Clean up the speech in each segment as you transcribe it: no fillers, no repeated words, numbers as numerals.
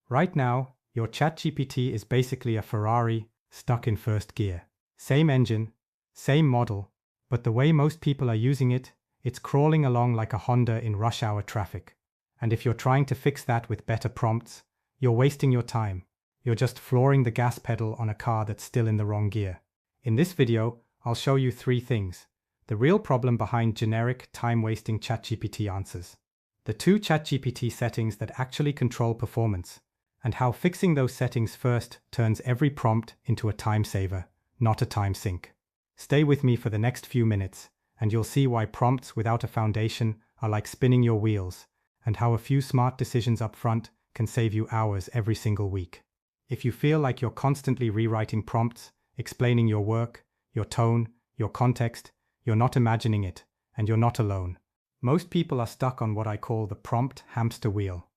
Right now, your ChatGPT is basically a Ferrari stuck in first gear. Same engine, same model, but the way most people are using it, it's crawling along like a Honda in rush hour traffic. And if you're trying to fix that with better prompts, you're wasting your time. You're just flooring the gas pedal on a car that's still in the wrong gear. In this video, I'll show you 3 things. The real problem behind generic, time-wasting ChatGPT answers. The 2 ChatGPT settings that actually control performance, and how fixing those settings first turns every prompt into a time saver, not a time sink. Stay with me for the next few minutes, and you'll see why prompts without a foundation are like spinning your wheels, and how a few smart decisions up front can save you hours every single week. If you feel like you're constantly rewriting prompts, explaining your work, your tone, your context, you're not imagining it, and you're not alone. Most people are stuck on what I call the prompt hamster wheel.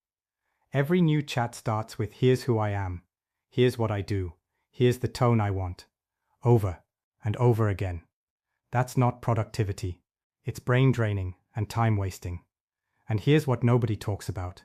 Every new chat starts with "here's who I am, here's what I do, here's the tone I want," over and over again. That's not productivity. It's brain draining and time wasting. And here's what nobody talks about.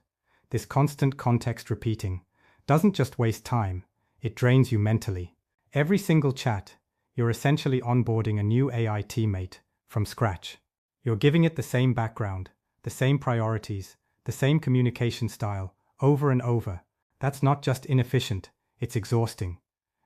This constant context repeating doesn't just waste time, it drains you mentally. Every single chat, you're essentially onboarding a new AI teammate from scratch. You're giving it the same background, the same priorities, the same communication style, over and over. That's not just inefficient, it's exhausting.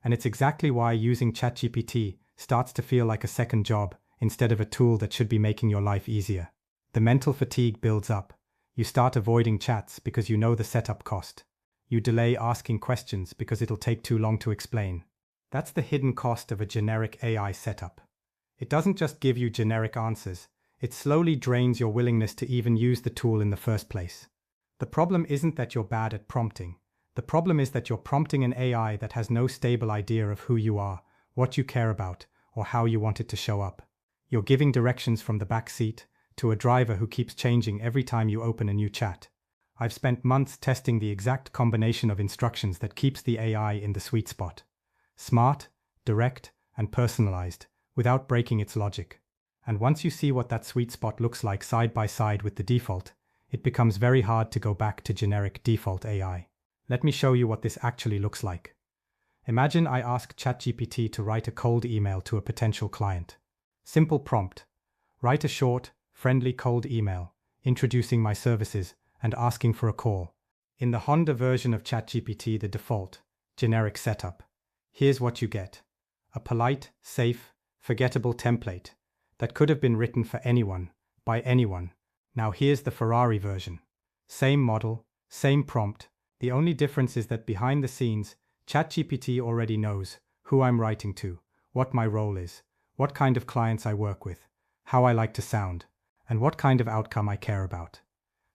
And it's exactly why using ChatGPT starts to feel like a second job instead of a tool that should be making your life easier. The mental fatigue builds up. You start avoiding chats because you know the setup cost. You delay asking questions because it'll take too long to explain. That's the hidden cost of a generic AI setup. It doesn't just give you generic answers, it slowly drains your willingness to even use the tool in the first place. The problem isn't that you're bad at prompting. The problem is that you're prompting an AI that has no stable idea of who you are, what you care about, or how you want it to show up. You're giving directions from the back seat to a driver who keeps changing every time you open a new chat. I've spent months testing the exact combination of instructions that keeps the AI in the sweet spot. Smart, direct, and personalized, without breaking its logic. And once you see what that sweet spot looks like side by side with the default, it becomes very hard to go back to generic default AI. Let me show you what this actually looks like. Imagine I ask ChatGPT to write a cold email to a potential client. Simple prompt. Write a short, friendly cold email, introducing my services and asking for a call. In the Honda version of ChatGPT, the default, generic setup. Here's what you get. A polite, safe, forgettable template that could have been written for anyone, by anyone. Now here's the Ferrari version. Same model, same prompt. The only difference is that behind the scenes, ChatGPT already knows who I'm writing to, what my role is, what kind of clients I work with, how I like to sound, and what kind of outcome I care about.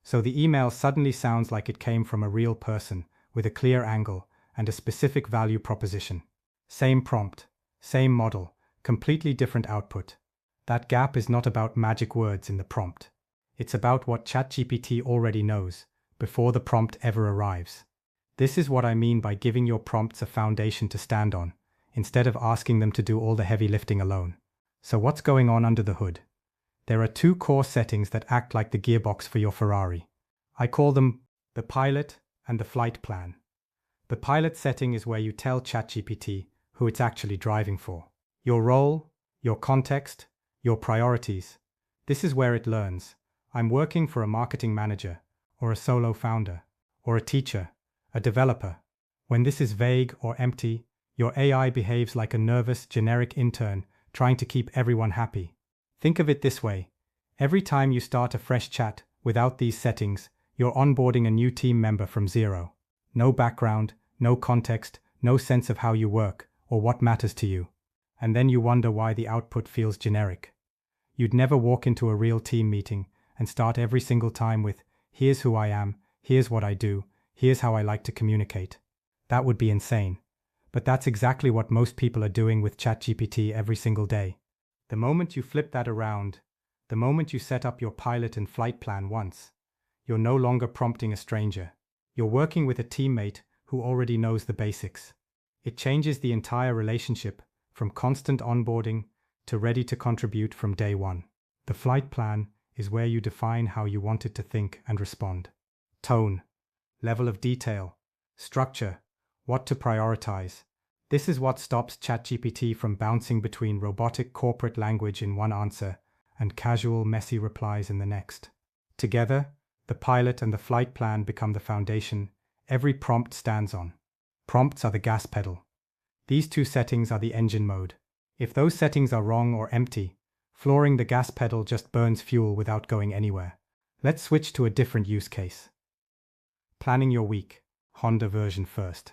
So the email suddenly sounds like it came from a real person with a clear angle and a specific value proposition. Same prompt, same model, completely different output. That gap is not about magic words in the prompt. It's about what ChatGPT already knows before the prompt ever arrives. This is what I mean by giving your prompts a foundation to stand on, instead of asking them to do all the heavy lifting alone. So what's going on under the hood? There are 2 core settings that act like the gearbox for your Ferrari. I call them the pilot and the flight plan. The pilot setting is where you tell ChatGPT who it's actually driving for. Your role, your context, your priorities. This is where it learns. I'm working for a marketing manager, or a solo founder, or a teacher, a developer. When this is vague or empty, your AI behaves like a nervous, generic intern trying to keep everyone happy. Think of it this way. Every time you start a fresh chat without these settings, you're onboarding a new team member from zero. No background, no context, no sense of how you work or what matters to you. And then you wonder why the output feels generic. You'd never walk into a real team meeting and start every single time with, "Here's who I am, here's what I do, here's how I like to communicate." That would be insane. But that's exactly what most people are doing with ChatGPT every single day. The moment you flip that around, the moment you set up your pilot and flight plan once, you're no longer prompting a stranger. You're working with a teammate who already knows the basics. It changes the entire relationship from constant onboarding to ready to contribute from day one. The flight plan is where you define how you want it to think and respond. Tone, level of detail, Structure. What to prioritize. This is what stops ChatGPT from bouncing between robotic corporate language in one answer and casual, messy replies in the next. Together, the pilot and the flight plan become the foundation every prompt stands on. Prompts are the gas pedal. These two settings are the engine mode. If those settings are wrong or empty, flooring the gas pedal just burns fuel without going anywhere. Let's switch to a different use case. Planning your week. Honda version first.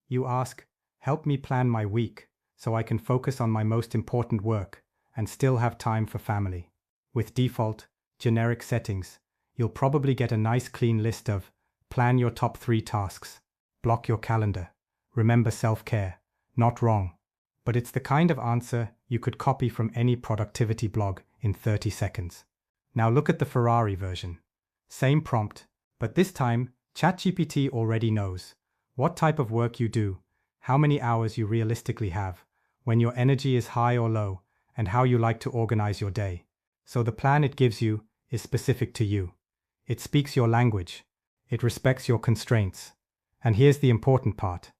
You ask, help me plan my week so I can focus on my most important work and still have time for family. With default, generic settings, you'll probably get a nice clean list of plan your top 3 tasks, block your calendar, remember self-care. Not wrong, but it's the kind of answer you could copy from any productivity blog in 30 seconds. Now look at the Ferrari version. Same prompt, but this time ChatGPT already knows what type of work you do, how many hours you realistically have, when your energy is high or low, and how you like to organize your day. So the plan it gives you is specific to you. It speaks your language. It respects your constraints. And here's the important part.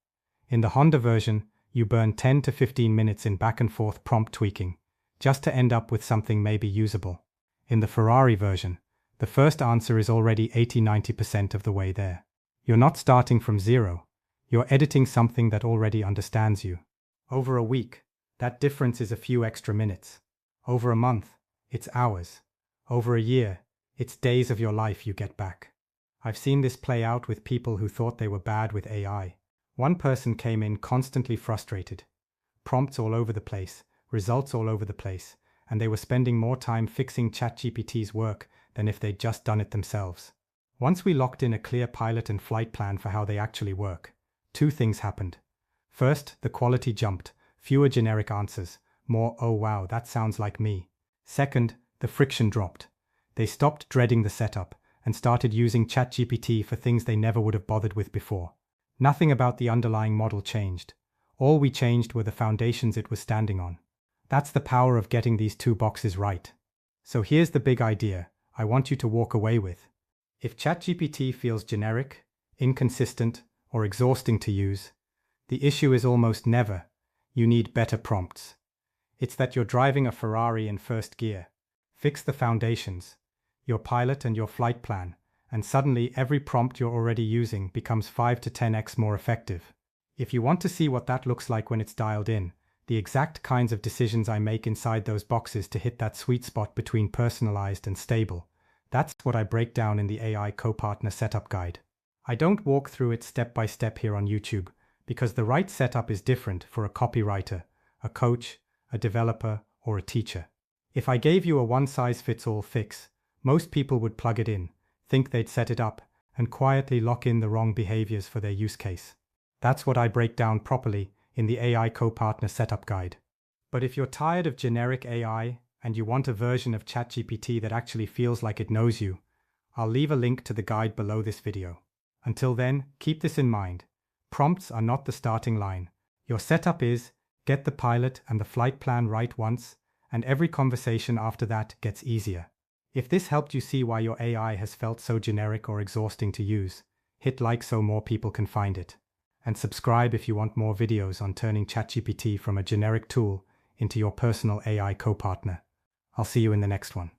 In the Honda version, you burn 10 to 15 minutes in back and forth prompt tweaking, just to end up with something maybe usable. In the Ferrari version, the first answer is already 80–90% of the way there. You're not starting from zero. You're editing something that already understands you. Over a week, that difference is a few extra minutes. Over a month, it's hours. Over a year, it's days of your life you get back. I've seen this play out with people who thought they were bad with AI. One person came in constantly frustrated. Prompts all over the place, results all over the place, and they were spending more time fixing ChatGPT's work than if they'd just done it themselves. Once we locked in a clear pilot and flight plan for how they actually work, 2 things happened. First, the quality jumped, fewer generic answers, more "oh wow, that sounds like me." Second, the friction dropped. They stopped dreading the setup and started using ChatGPT for things they never would have bothered with before. Nothing about the underlying model changed. All we changed were the foundations it was standing on. That's the power of getting these 2 boxes right. So here's the big idea I want you to walk away with. If ChatGPT feels generic, inconsistent, or exhausting to use, the issue is almost never you need better prompts. It's that you're driving a Ferrari in first gear. Fix the foundations, your pilot and your flight plan, and suddenly every prompt you're already using becomes 5 to 10x more effective. If you want to see what that looks like when it's dialed in, the exact kinds of decisions I make inside those boxes to hit that sweet spot between personalized and stable, that's what I break down in the AI Co-Partner Setup Guide. I don't walk through it step by step here on YouTube, because the right setup is different for a copywriter, a coach, a developer, or a teacher. If I gave you a one-size-fits-all fix, most people would plug it in, think they'd set it up, and quietly lock in the wrong behaviors for their use case. That's what I break down properly in the AI Co-Partner Setup Guide. But if you're tired of generic AI and you want a version of ChatGPT that actually feels like it knows you, I'll leave a link to the guide below this video. Until then, keep this in mind. Prompts are not the starting line. Your setup is, get the pilot and the flight plan right once, and every conversation after that gets easier. If this helped you see why your AI has felt so generic or exhausting to use, hit like so more people can find it. And subscribe if you want more videos on turning ChatGPT from a generic tool into your personal AI co-partner. I'll see you in the next one.